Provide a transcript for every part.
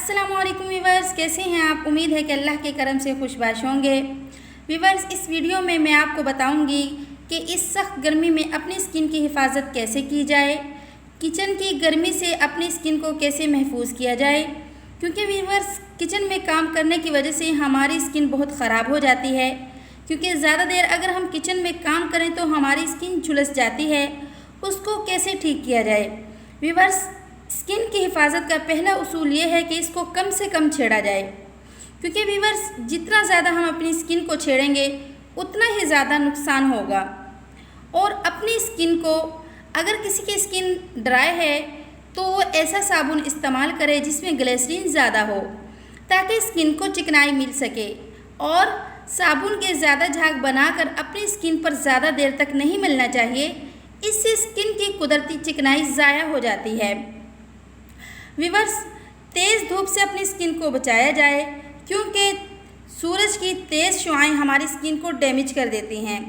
अस्सलामुअलैकुम वीवर्स, कैसे हैं आप। उम्मीद है कि अल्लाह के करम से खुशबाश होंगे। वीवर्स, इस वीडियो में मैं आपको बताऊंगी कि इस सख्त गर्मी में अपनी स्किन की हिफाजत कैसे की जाए, किचन की गर्मी से अपनी स्किन को कैसे महफूज किया जाए। क्योंकि वीवर्स, किचन में काम करने की वजह से हमारी स्किन बहुत ख़राब हो जाती है। क्योंकि ज़्यादा देर अगर हम किचन में काम करें तो हमारी स्किन झुलस जाती है। उसको कैसे ठीक किया जाए। वीवर्स, स्किन की हिफाजत का पहला उसूल ये है कि इसको कम से कम छेड़ा जाए। क्योंकि वीवर्स, जितना ज़्यादा हम अपनी स्किन को छेड़ेंगे उतना ही ज़्यादा नुकसान होगा। और अपनी स्किन को, अगर किसी की स्किन ड्राई है तो वो ऐसा साबुन इस्तेमाल करे जिसमें ग्लिसरीन ज़्यादा हो, ताकि स्किन को चिकनाई मिल सके। और साबुन के ज़्यादा झाग बनाकर अपनी स्किन पर ज़्यादा देर तक नहीं मिलना चाहिए। इससे स्किन की कुदरती चिकनाई ज़ाया हो जाती है। वीवर्स, तेज़ धूप से अपनी स्किन को बचाया जाए, क्योंकि सूरज की तेज़ शुआएं हमारी स्किन को डैमेज कर देती हैं।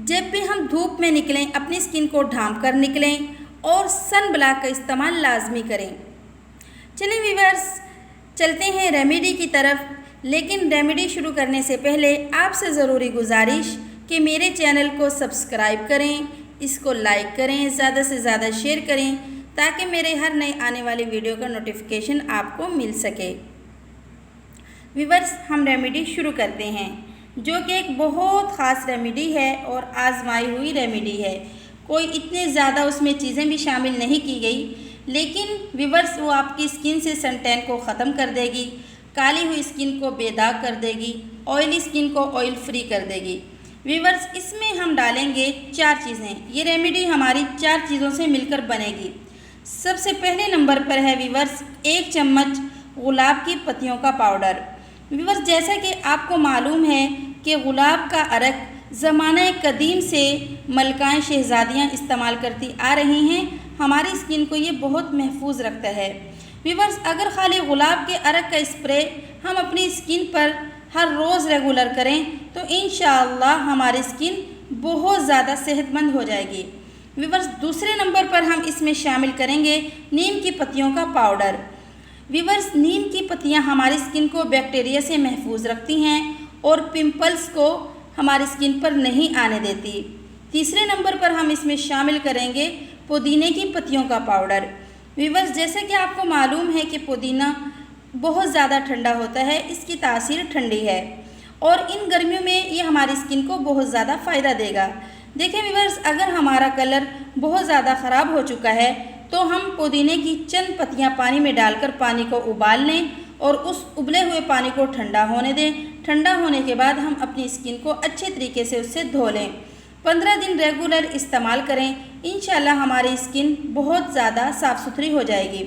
जब भी हम धूप में निकलें अपनी स्किन को ढांप कर निकलें और सन ब्लॉक का इस्तेमाल लाजमी करें। चलिए वीवर्स, चलते हैं रेमेडी की तरफ। लेकिन रेमेडी शुरू करने से पहले आपसे ज़रूरी गुजारिश कि मेरे चैनल को सब्सक्राइब करें, इसको लाइक करें, ज़्यादा से ज़्यादा शेयर करें, ताकि मेरे हर नए आने वाली वीडियो का नोटिफिकेशन आपको मिल सके। वीवर्स, हम रेमेडी शुरू करते हैं, जो कि एक बहुत ख़ास रेमेडी है और आजमाई हुई रेमेडी है। कोई इतने ज़्यादा उसमें चीज़ें भी शामिल नहीं की गई, लेकिन वीवर्स वो आपकी स्किन से सनटैन को ख़त्म कर देगी, काली हुई स्किन को बेदाग कर देगी, ऑयली स्किन को ऑयल फ्री कर देगी। वीवर्स, इसमें हम डालेंगे 4 चीज़ें। ये रेमेडी हमारी 4 चीज़ों से मिलकर बनेगी। सबसे पहले नंबर पर है वीवर्स 1 चम्मच गुलाब की पत्तियों का पाउडर। वीवर्स, जैसा कि आपको मालूम है कि गुलाब का अरक ज़माना कदीम से मलकाएं शहज़ादियाँ इस्तेमाल करती आ रही हैं। हमारी स्किन को ये बहुत महफूज रखता है। वीवर्स, अगर खाली गुलाब के अरक का स्प्रे हम अपनी स्किन पर हर रोज़ रेगुलर करें तो इंशाअल्लाह हमारी स्किन बहुत ज़्यादा सेहतमंद हो जाएगी। वीवर्स, दूसरे नंबर पर हम इसमें शामिल करेंगे नीम की पत्तियों का पाउडर। वीवर्स, नीम की पत्तियां हमारी स्किन को बैक्टीरिया से महफूज रखती हैं और पिंपल्स को हमारी स्किन पर नहीं आने देती। तीसरे नंबर पर हम इसमें शामिल करेंगे पुदीने की पत्तियों का पाउडर। वीवर्स, जैसे कि आपको मालूम है कि पुदीना बहुत ज़्यादा ठंडा होता है, इसकी तासीर ठंडी है और इन गर्मियों में ये हमारी स्किन को बहुत ज़्यादा फ़ायदा देगा। देखें वीवर्स, अगर हमारा कलर बहुत ज़्यादा ख़राब हो चुका है तो हम पुदीने की चंद पत्तियां पानी में डालकर पानी को उबाल लें और उस उबले हुए पानी को ठंडा होने दें। ठंडा होने के बाद हम अपनी स्किन को अच्छे तरीके से उससे धो लें। 15 दिन रेगुलर इस्तेमाल करें, इंशाल्लाह हमारी स्किन बहुत ज़्यादा साफ़ सुथरी हो जाएगी।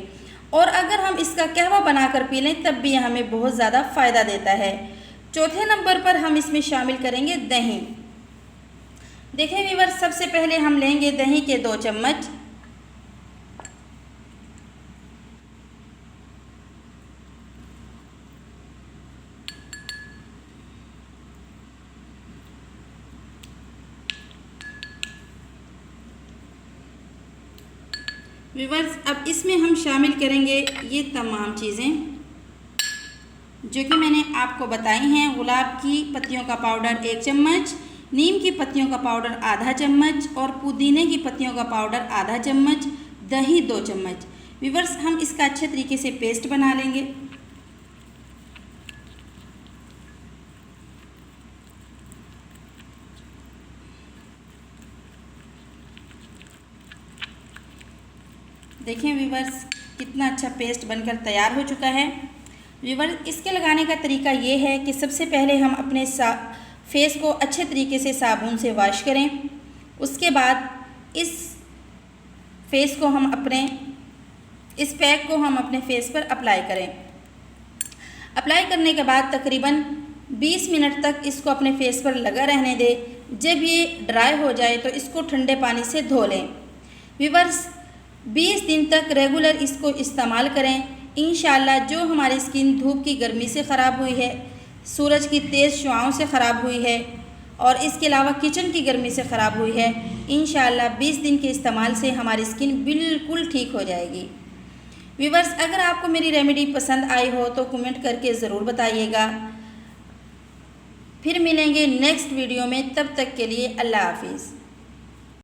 और अगर हम इसका कहवा बनाकर पी लें तब भी हमें बहुत ज़्यादा फ़ायदा देता है। चौथे नंबर पर हम इसमें शामिल करेंगे दही। देखें वीवर्स, सबसे पहले हम लेंगे दही के 2 चम्मच। वीवर्स, अब इसमें हम शामिल करेंगे ये तमाम चीज़ें जो कि मैंने आपको बताई हैं। गुलाब की पत्तियों का पाउडर 1 चम्मच, नीम की पत्तियों का पाउडर आधा चम्मच और पुदीने की पत्तियों का पाउडर आधा चम्मच, दही 2 चम्मच। वीवर्स, हम इसका अच्छे तरीके से पेस्ट बना लेंगे। देखें वीवर्स, कितना अच्छा पेस्ट बनकर तैयार हो चुका है। वीवर्स, इसके लगाने का तरीका ये है कि सबसे पहले हम अपने फेस को अच्छे तरीके से साबुन से वॉश करें। उसके बाद इस फेस को हम इस पैक को हम अपने फेस पर अप्लाई करें। अप्लाई करने के बाद तकरीबन 20 मिनट तक इसको अपने फेस पर लगा रहने दें। जब ये ड्राई हो जाए तो इसको ठंडे पानी से धो लें। वीवर्स, 20 दिन तक रेगुलर इसको इस्तेमाल करें। इंशाल्लाह जो हमारी स्किन धूप की गर्मी से ख़राब हुई है, सूरज की तेज़ शुआओं से ख़राब हुई है और इसके अलावा किचन की गर्मी से ख़राब हुई है, इंशाल्लाह 20 दिन के इस्तेमाल से हमारी स्किन बिल्कुल ठीक हो जाएगी। व्यूवर्स, अगर आपको मेरी रेमेडी पसंद आई हो तो कमेंट करके ज़रूर बताइएगा। फिर मिलेंगे नेक्स्ट वीडियो में, तब तक के लिए अल्लाह हाफिज़।